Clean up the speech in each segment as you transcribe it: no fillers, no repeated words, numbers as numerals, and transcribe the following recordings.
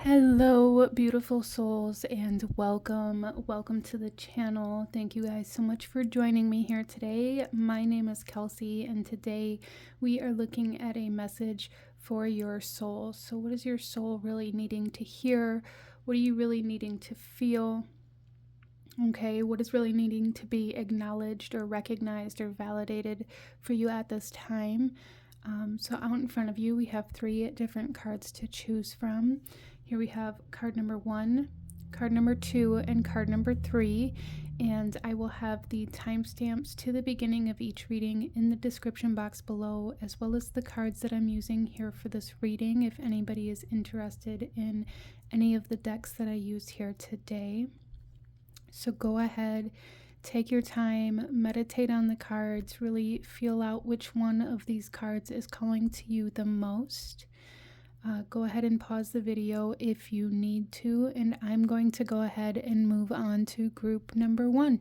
Hello, beautiful souls, and welcome to the channel. Thank you guys so much for joining me here today. My name is Kelsey, and today we are looking at a message for your soul. So what is your soul really needing to hear? What are you really needing to feel? Okay, what is really needing to be acknowledged or recognized or validated for you at this time? So out in front of you, we have 3 different cards to choose from. Here we have card number 1, card number 2, and card number 3. And I will have the timestamps to the beginning of each reading in the description box below, as well as the cards that I'm using here for this reading, if anybody is interested in any of the decks that I use here today. So go ahead, take your time, meditate on the cards, really feel out which one of these cards is calling to you the most. Go ahead and pause the video if you need to, and I'm going to go ahead and move on to group number 1.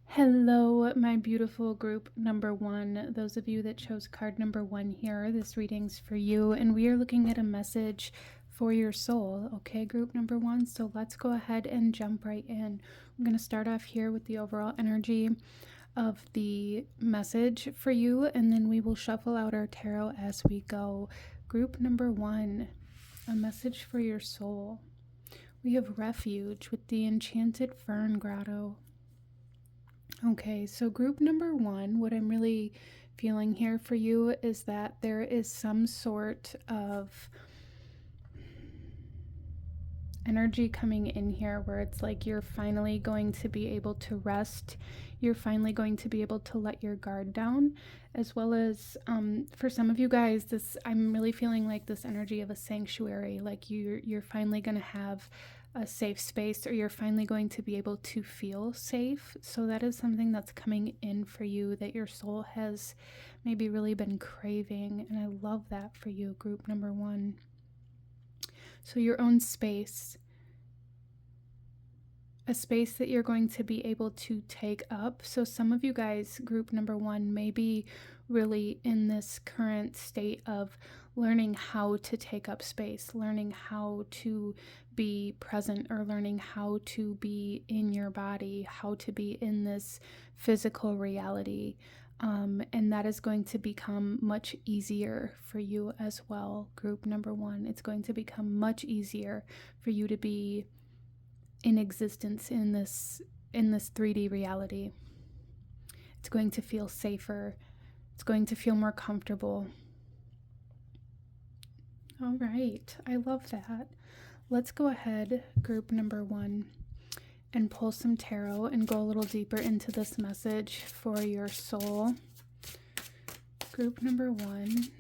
Hello, my beautiful group number 1. Those of you that chose card number 1 here, this reading's for you, and we are looking at a message for your soul. Okay, group number 1, so let's go ahead and jump right in. I'm going to start off here with the overall energy of the message for you, and then we will shuffle out our tarot as we go. Group number 1, a message for your soul. We have refuge with the enchanted fern grotto. Okay, so group number 1, what I'm really feeling here for you is that there is some sort of energy coming in here where it's like you're finally going to be able to rest. You're finally going to be able to let your guard down, as well as for some of you guys, I'm really feeling like this energy of a sanctuary, like you're finally going to have a safe space, or you're finally going to be able to feel safe. So that is something that's coming in for you that your soul has maybe really been craving, and I love that for you, group number 1. So your own space, a space that you're going to be able to take up. So some of you guys, group number 1, may be really in this current state of learning how to take up space, learning how to be present, or learning how to be in your body, how to be in this physical reality. And that is going to become much easier for you as well, group number 1. It's going to become much easier for you to be in existence in this 3D reality. It's going to feel safer. It's going to feel more comfortable. All right, I love that. Let's go ahead, group number 1, and pull some tarot and go a little deeper into this message for your soul. Group number 1.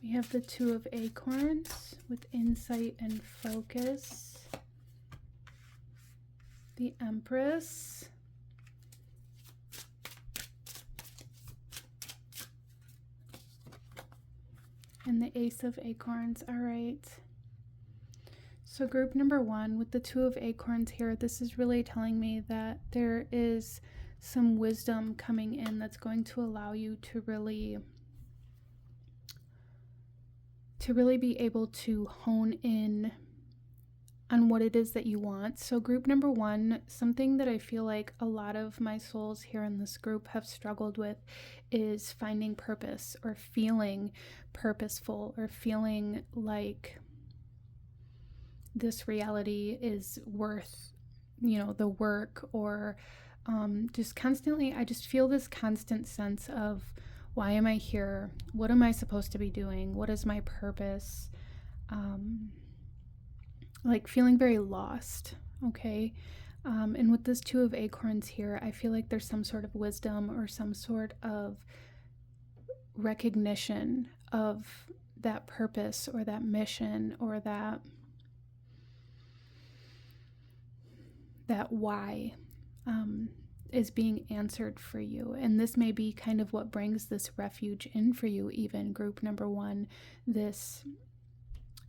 We have the 2 of Acorns with insight and focus. The Empress. And the Ace of Acorns. All right. So group number 1 with the 2 of Acorns here, this is really telling me that there is some wisdom coming in that's going to allow you to really be able to hone in on what it is that you want. So group number 1, something that I feel like a lot of my souls here in this group have struggled with is finding purpose, or feeling purposeful, or feeling like this reality is worth, the work, or just constantly, I just feel this constant sense of, why am I here? What am I supposed to be doing? What is my purpose? Like feeling very lost, okay? And with this 2 of Acorns here, I feel like there's some sort of wisdom or some sort of recognition of that purpose, or that mission, or that why is being answered for you. And this may be kind of what brings this refuge in for you, even, group number 1, this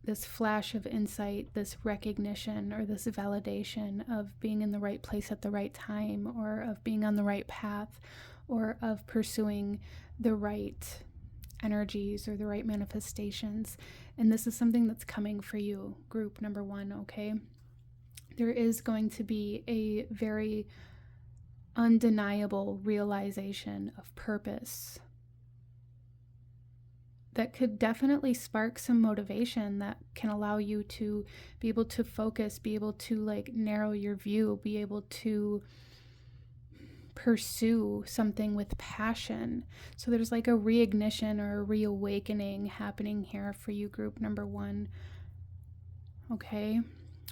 this flash of insight, this recognition, or this validation of being in the right place at the right time, or of being on the right path, or of pursuing the right energies or the right manifestations. And this is something that's coming for you, group number 1, okay? There is going to be a very undeniable realization of purpose that could definitely spark some motivation that can allow you to be able to focus, be able to like narrow your view, be able to pursue something with passion. So there's like a reignition or a reawakening happening here for you, group number 1. Okay.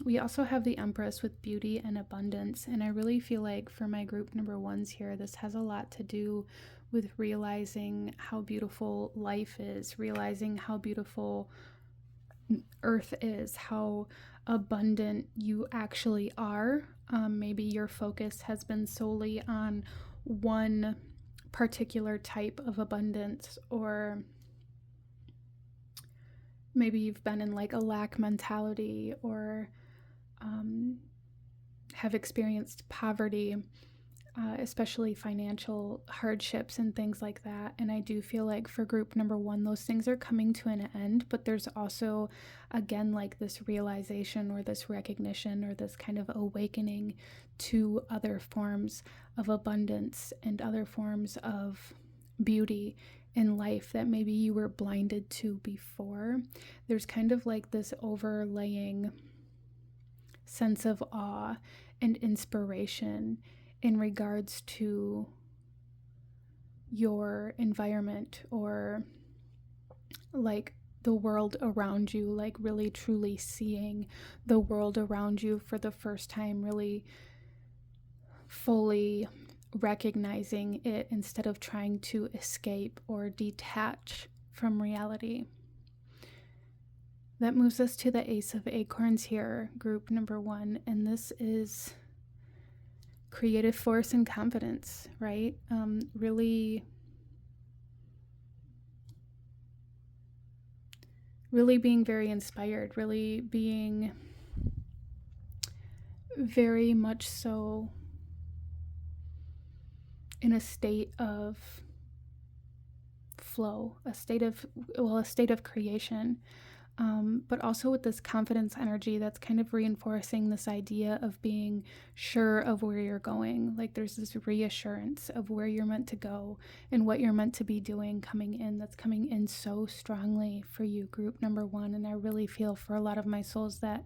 We also have the Empress with beauty and abundance. And I really feel like for my group number 1s here, this has a lot to do with realizing how beautiful life is, realizing how beautiful Earth is, how abundant you actually are. Maybe your focus has been solely on one particular type of abundance, or maybe you've been in like a lack mentality, or have experienced poverty, especially financial hardships and things like that. And I do feel like for group number 1, those things are coming to an end, but there's also, again, like this realization or this recognition or this kind of awakening to other forms of abundance and other forms of beauty in life that maybe you were blinded to before. There's kind of like this overlaying sense of awe and inspiration in regards to your environment, or like the world around you, like really truly seeing the world around you for the first time, really fully recognizing it instead of trying to escape or detach from reality. That moves us to the Ace of Acorns here, group number 1, and this is creative force and confidence, right? Really being very inspired, really being very much so in a state of flow, a state of creation. But also with this confidence energy that's kind of reinforcing this idea of being sure of where you're going. Like there's this reassurance of where you're meant to go and what you're meant to be doing coming in. That's coming in so strongly for you, group number 1. And I really feel for a lot of my souls that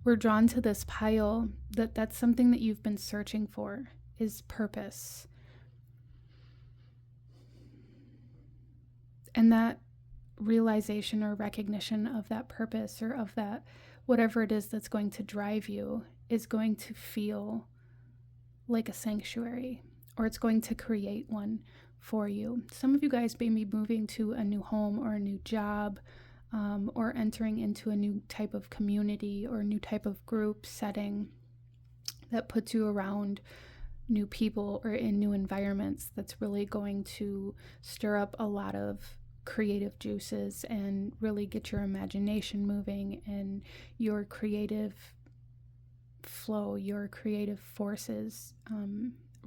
we're drawn to this pile, that's something that you've been searching for, is purpose. And that realization or recognition of that purpose, or of that whatever it is that's going to drive you, is going to feel like a sanctuary, or it's going to create one for you. Some of you guys may be moving to a new home or a new job, or entering into a new type of community or new type of group setting that puts you around new people or in new environments. That's really going to stir up a lot of creative juices and really get your imagination moving and your creative flow, your creative forces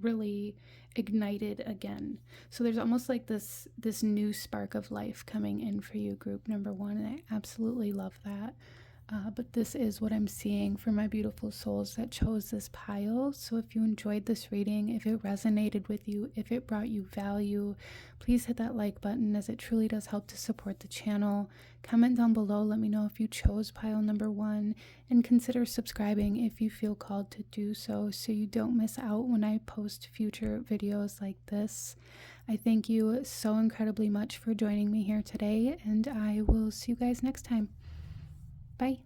really ignited again. So there's almost like this new spark of life coming in for you, group number 1, and I absolutely love that. But this is what I'm seeing for my beautiful souls that chose this pile. So if you enjoyed this reading, if it resonated with you, if it brought you value, please hit that like button, as it truly does help to support the channel. Comment down below, let me know if you chose pile number 1, and consider subscribing if you feel called to do so you don't miss out when I post future videos like this. I thank you so incredibly much for joining me here today, and I will see you guys next time. Bye.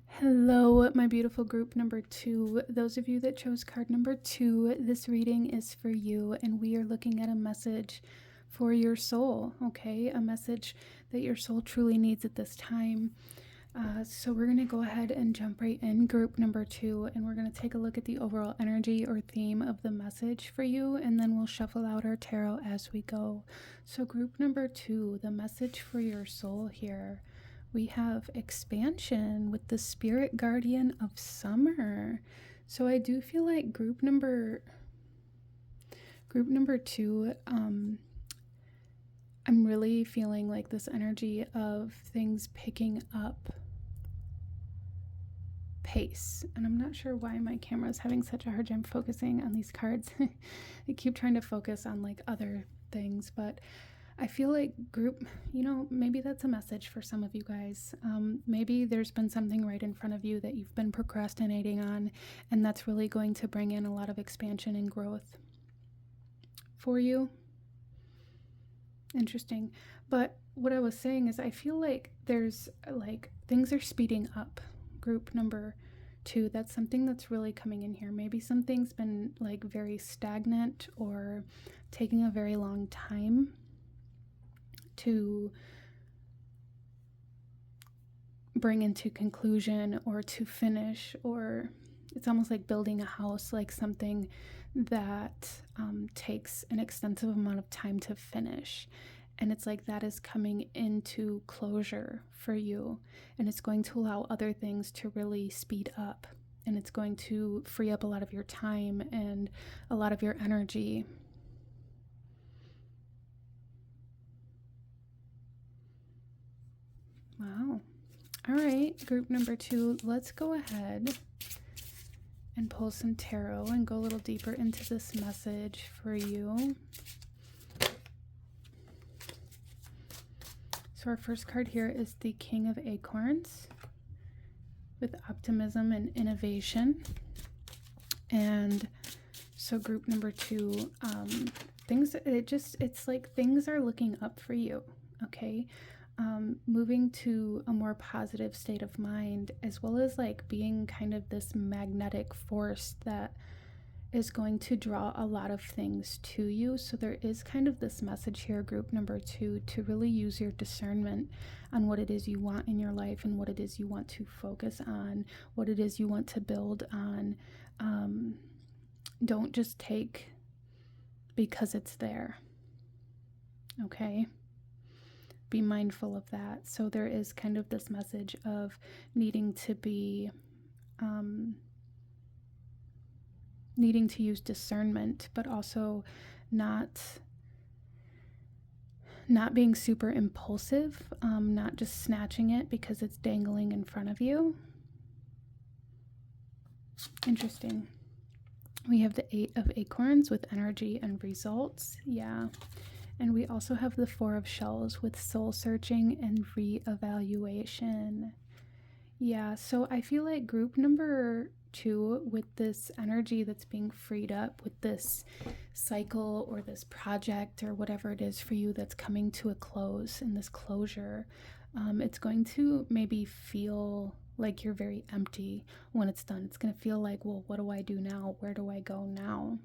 Hello, my beautiful group number 2. Those of you that chose card number 2, this reading is for you, and we are looking at a message for your soul, okay? A message that your soul truly needs at this time. So we're going to go ahead and jump right in, group number 2, and we're going to take a look at the overall energy or theme of the message for you, and then we'll shuffle out our tarot as we go. So group number 2, the message for your soul here. we have expansion with the spirit guardian of summer. So I do feel like group number 2, I'm really feeling like this energy of things picking up pace. And I'm not sure why my camera is having such a hard time focusing on these cards. I keep trying to focus on like other things, but I feel like group, maybe that's a message for some of you guys. Maybe there's been something right in front of you that you've been procrastinating on, and that's really going to bring in a lot of expansion and growth for you. Interesting. But what I was saying is I feel like there's like things are speeding up. Group number 2, that's something that's really coming in here. Maybe something's been like very stagnant or taking a very long time to bring into conclusion or to finish, or it's almost like building a house, like something that takes an extensive amount of time to finish. And it's like that is coming into closure for you, and it's going to allow other things to really speed up, and it's going to free up a lot of your time and a lot of your energy. Wow. All right, group number 2, let's go ahead and pull some tarot and go a little deeper into this message for you. So our first card here is the King of Acorns with optimism and innovation. And so group number 2, it's like things are looking up for you, okay? Moving to a more positive state of mind, as well as like being kind of this magnetic force that is going to draw a lot of things to you. So there is kind of this message here, group number 2, to really use your discernment on what it is you want in your life and what it is you want to focus on, what it is you want to build on. Don't just take because it's there, okay? Be mindful of that. So there is kind of this message of needing to be needing to use discernment, but also not being super impulsive, not just snatching it because it's dangling in front of you. Interesting. We have the 8 of Acorns with energy and results. Yeah. And we also have the 4 of Shells with soul searching and reevaluation. Yeah, so I feel like group number 2, with this energy that's being freed up with this cycle or this project or whatever it is for you that's coming to a close, and this closure, it's going to maybe feel like you're very empty when it's done. It's going to feel like, well, what do I do now? Where do I go now?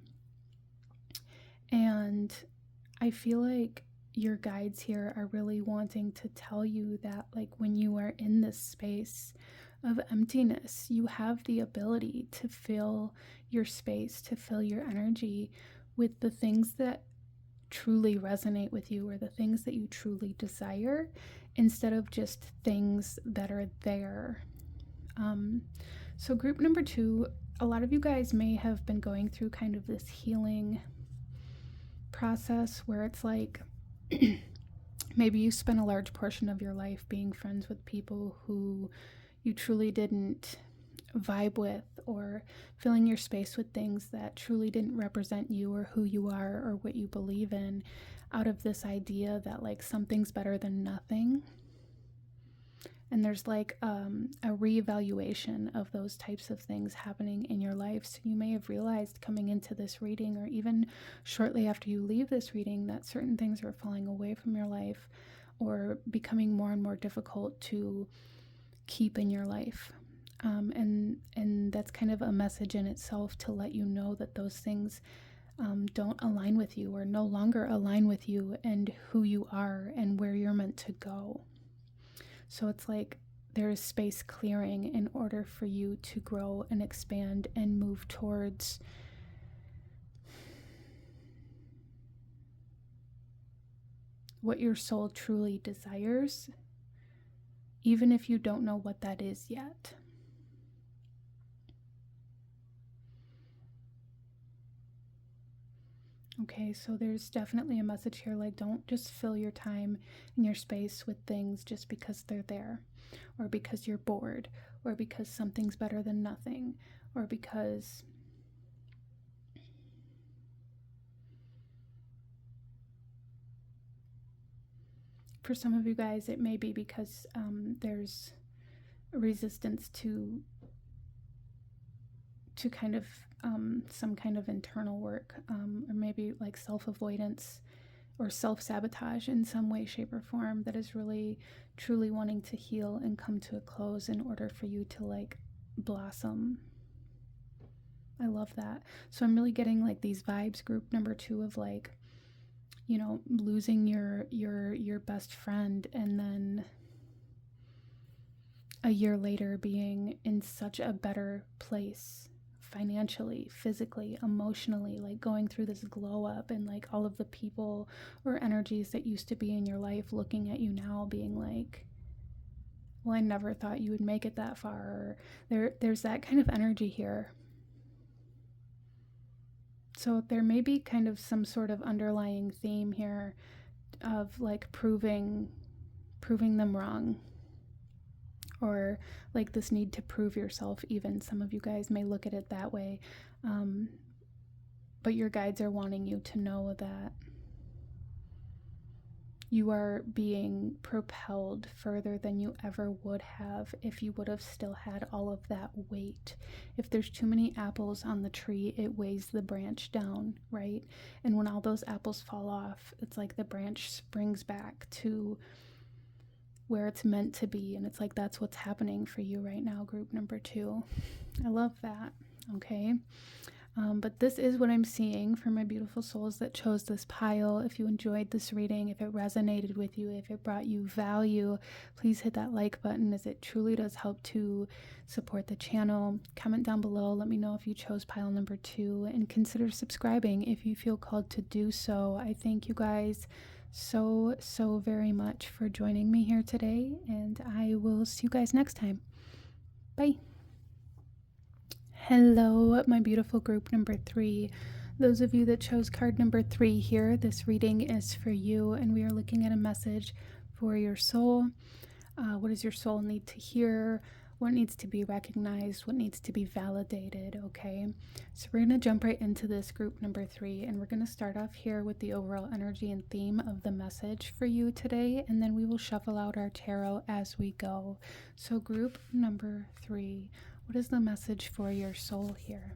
And I feel like your guides here are really wanting to tell you that, like, when you are in this space of emptiness, you have the ability to fill your space, to fill your energy with the things that truly resonate with you, or the things that you truly desire, instead of just things that are there. So group number 2, a lot of you guys may have been going through kind of this healing process where it's like maybe you spent a large portion of your life being friends with people who you truly didn't vibe with, or filling your space with things that truly didn't represent you or who you are or what you believe in, out of this idea that like something's better than nothing. And there's like a reevaluation of those types of things happening in your life. So you may have realized coming into this reading, or even shortly after you leave this reading, that certain things are falling away from your life or becoming more and more difficult to keep in your life. And that's kind of a message in itself to let you know that those things don't align with you, or no longer align with you and who you are and where you're meant to go. So it's like there is space clearing in order for you to grow and expand and move towards what your soul truly desires, even if you don't know what that is yet. Okay, so there's definitely a message here, like, don't just fill your time and your space with things just because they're there, or because you're bored, or because something's better than nothing, or because for some of you guys it may be because there's a resistance to kind of some kind of internal work, or maybe like self-avoidance or self-sabotage in some way, shape, or form that is really truly wanting to heal and come to a close in order for you to like blossom. I love that. So I'm really getting like these vibes, group number 2, of like, you know, losing your best friend and then a year later being in such a better place financially, physically, emotionally, like going through this glow up, and like all of the people or energies that used to be in your life looking at you now being like, well, I never thought you would make it that far. There's that kind of energy here. So there may be kind of some sort of underlying theme here of like proving them wrong, or like this need to prove yourself. Even some of you guys may look at it that way, but your guides are wanting you to know that you are being propelled further than you ever would have if you would have still had all of that weight. If there's too many apples on the tree, it weighs the branch down, right? And when all those apples fall off, it's like the branch springs back to where it's meant to be. And it's like that's what's happening for you right now, group number 2. I love that. Okay. But this is what I'm seeing for my beautiful souls that chose this pile. If you enjoyed this reading, if it resonated with you, if it brought you value, please hit that like button, as it truly does help to support the channel. Comment down below. Let me know if you chose pile number 2, and consider subscribing if you feel called to do so. I thank you guys so very much for joining me here today, and I will see you guys next time. Bye. Hello, my beautiful group number 3. Those of you that chose card number 3 here, this reading is for you, and we are looking at a message for your soul. What does your soul need to hear? What needs to be recognized? What needs to be validated? Okay, so we're going to jump right into this, group number 3, and we're going to start off here with the overall energy and theme of the message for you today, and then we will shuffle out our tarot as we go. So group number 3, what is the message for your soul here?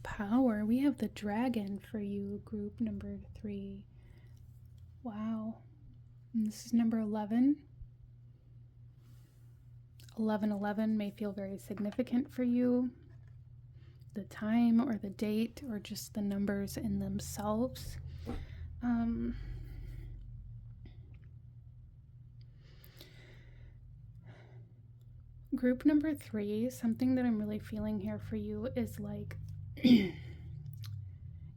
Power. We have the dragon for you, group number 3. Wow. And this is number 11. 1111 may feel very significant for you. The time or the date or just the numbers in themselves. Group number 3, something that I'm really feeling here for you is like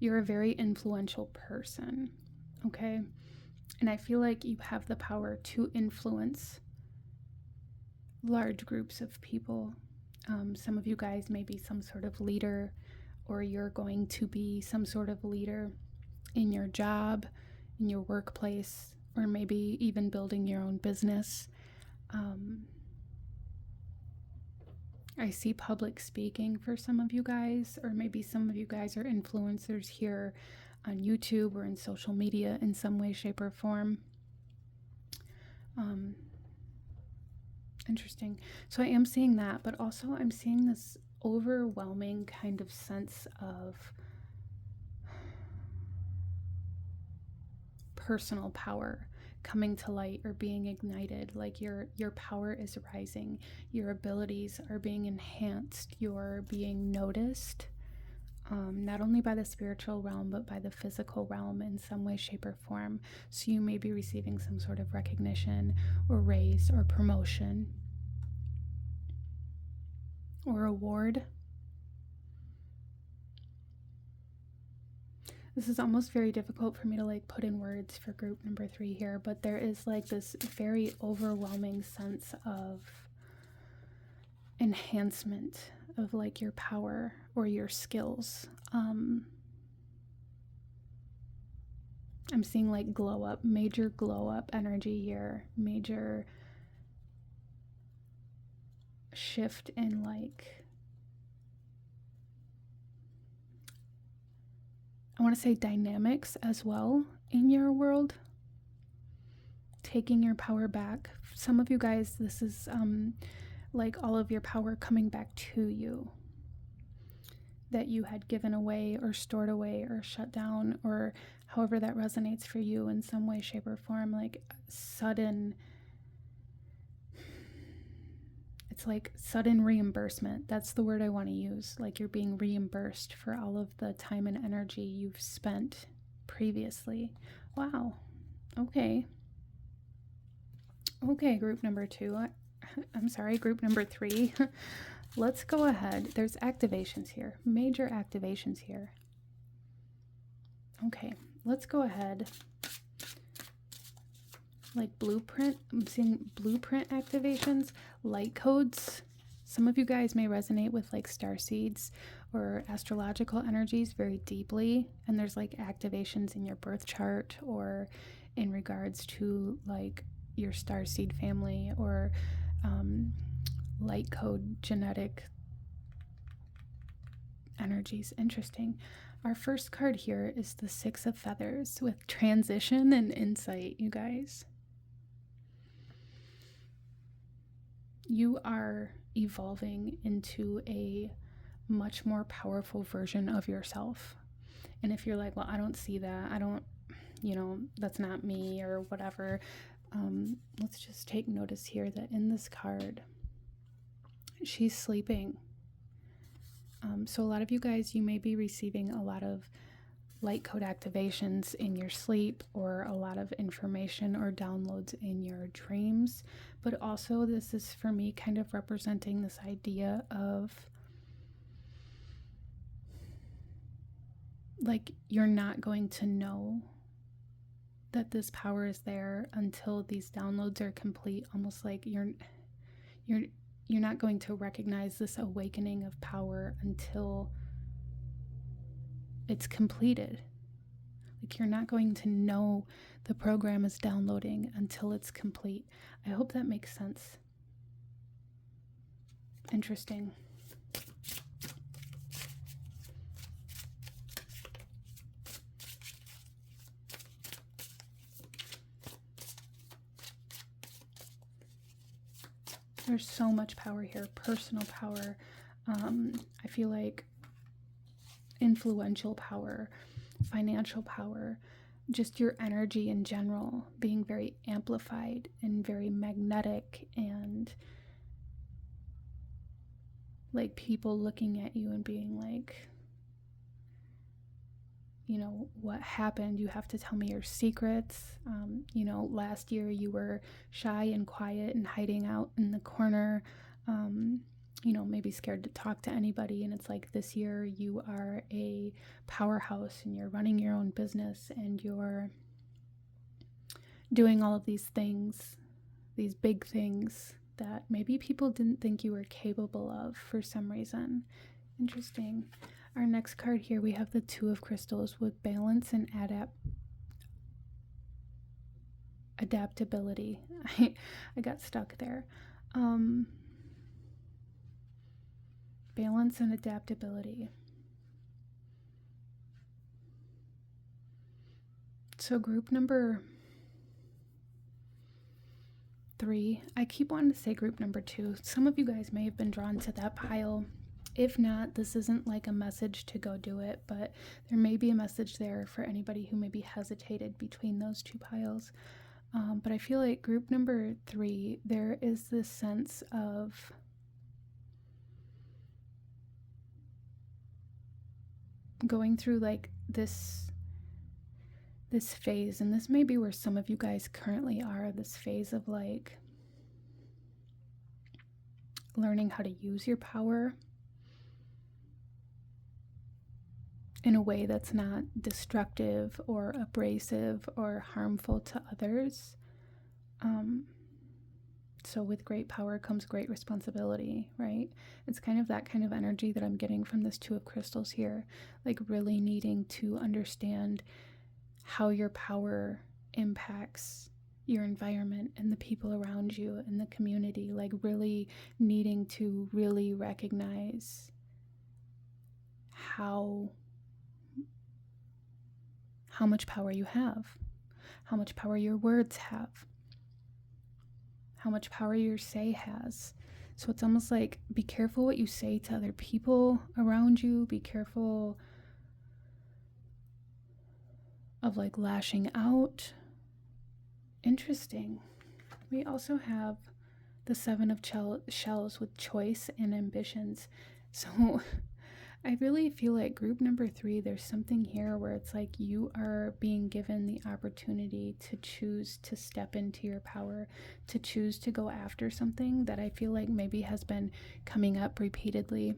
you're a very influential person, okay? And I feel like you have the power to influence large groups of people. Some of you guys may be some sort of leader, or you're going to be some sort of leader in your job, in your workplace, or maybe even building your own business. I see public speaking for some of you guys, or maybe some of you guys are influencers here on YouTube or in social media in some way, shape, or form. Interesting. So I am seeing that, but also I'm seeing this overwhelming kind of sense of personal power coming to light or being ignited. Like your power is rising, your abilities are being enhanced, you're being noticed, not only by the spiritual realm but by the physical realm in some way, shape, or form. So you may be receiving some sort of recognition or raise or promotion or award. This is almost very difficult for me to like put in words for group number 3 here, but there is like this very overwhelming sense of enhancement of like your power or your skills. I'm seeing like glow up, major glow up energy here, major shift in like, I want to say dynamics as well in your world. Taking your power back. Some of you guys, this is like all of your power coming back to you that you had given away or stored away or shut down, or however that resonates for you in some way, shape, or form. Like sudden, it's like sudden reimbursement. That's the word I want to use. Like you're being reimbursed for all of the time and energy you've spent previously. Wow. Okay. Okay, group number 2. I'm sorry, group number 3. Let's go ahead. There's activations here, major activations here. Okay, let's go ahead. Like blueprint, I'm seeing blueprint activations, light codes. Some of you guys may resonate with like star seeds or astrological energies very deeply. And there's like activations in your birth chart or in regards to like your star seed family or light code genetic energies. Interesting. Our first card here is the 6 of Feathers with transition and insight, you guys. You are evolving into a much more powerful version of yourself. And if you're like, well, I don't see that, I don't, that's not me or whatever, let's just take notice here that in this card, she's sleeping. So a lot of you guys, you may be receiving a lot of light code activations in your sleep or a lot of information or downloads in your dreams. But also this is for me kind of representing this idea of like you're not going to know that this power is there until these downloads are complete. Almost like you're not going to recognize this awakening of power until it's completed. Like you're not going to know the program is downloading until it's complete. I hope that makes sense. Interesting. There's so much power here, personal power. I feel like influential power, financial power, just your energy in general being very amplified and very magnetic, and like people looking at you and being like, what happened? You have to tell me your secrets. Last year you were shy and quiet and hiding out in the corner, maybe scared to talk to anybody. And it's like this year you are a powerhouse and you're running your own business and you're doing all of these things, these big things that maybe people didn't think you were capable of for some reason. Interesting. Our next card here, we have the 2 of Crystals with balance and adaptability. I got stuck there. Balance and adaptability. So group number 3, I keep wanting to say group number 2. Some of you guys may have been drawn to that pile. If not, this isn't like a message to go do it, but there may be a message there for anybody who maybe hesitated between those 2 piles. But I feel like group number 3, there is this sense of going through like this phase, and this may be where some of you guys currently are, this phase of like learning how to use your power in a way that's not destructive or abrasive or harmful to others. So with great power comes great responsibility, right? It's kind of that kind of energy that I'm getting from this Two of Crystals here, like really needing to understand how your power impacts your environment and the people around you and the community, like really needing to really recognize how much power you have, how much power your words have, how much power your say has. So it's almost like, be careful what you say to other people around you. Be careful of like lashing out. Interesting. We also have the Seven of Shells with choice and ambitions. So I really feel like group number 3, there's something here where it's like you are being given the opportunity to choose to step into your power, to choose to go after something that I feel like maybe has been coming up repeatedly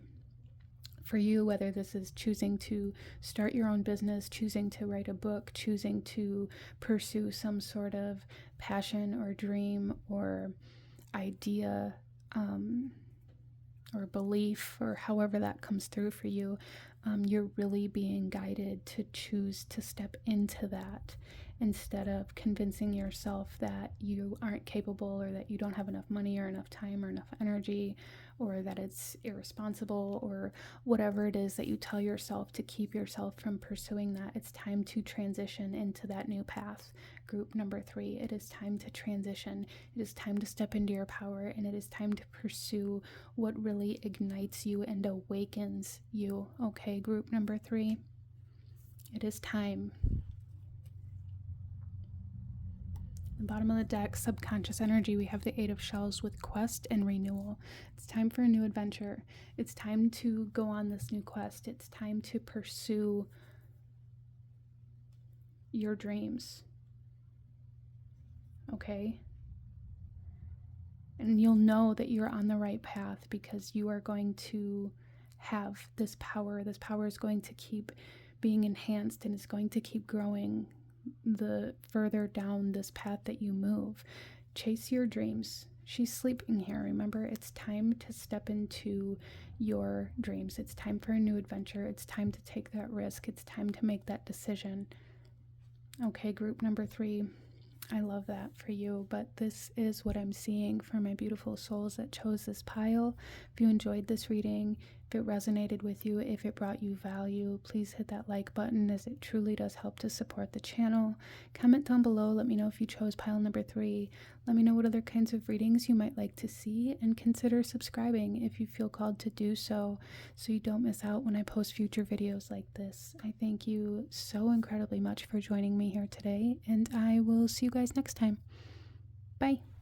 for you, whether this is choosing to start your own business, choosing to write a book, choosing to pursue some sort of passion or dream or idea, or belief, or however that comes through for you. You're really being guided to choose to step into that instead of convincing yourself that you aren't capable, or that you don't have enough money or enough time or enough energy, or that it's irresponsible, or whatever it is that you tell yourself to keep yourself from pursuing that. It's time to transition into that new path. Group number 3, it is time to transition. It is time to step into your power, and it is time to pursue what really ignites you and awakens you. Okay, group number 3, it is time. The bottom of the deck, subconscious energy, we have the Eight of Shells with quest and renewal. It's time for a new adventure. It's time to go on this new quest. It's time to pursue your dreams. Okay? And you'll know that you're on the right path because you are going to have this power. This power is going to keep being enhanced, and it's going to keep growing the further down this path that you move. Chase your dreams. She's sleeping here. Remember, it's time to step into your dreams. It's time for a new adventure. It's time to take that risk. It's time to make that decision. Okay, group number 3. I love that for you, but this is what I'm seeing for my beautiful souls that chose this pile. If you enjoyed this reading, if it resonated with you, if it brought you value, please hit that like button, as it truly does help to support the channel. Comment down below, let me know if you chose pile number 3. Let me know what other kinds of readings you might like to see, and consider subscribing if you feel called to do so you don't miss out when I post future videos like this. I thank you so incredibly much for joining me here today, and I will see you guys next time. Bye.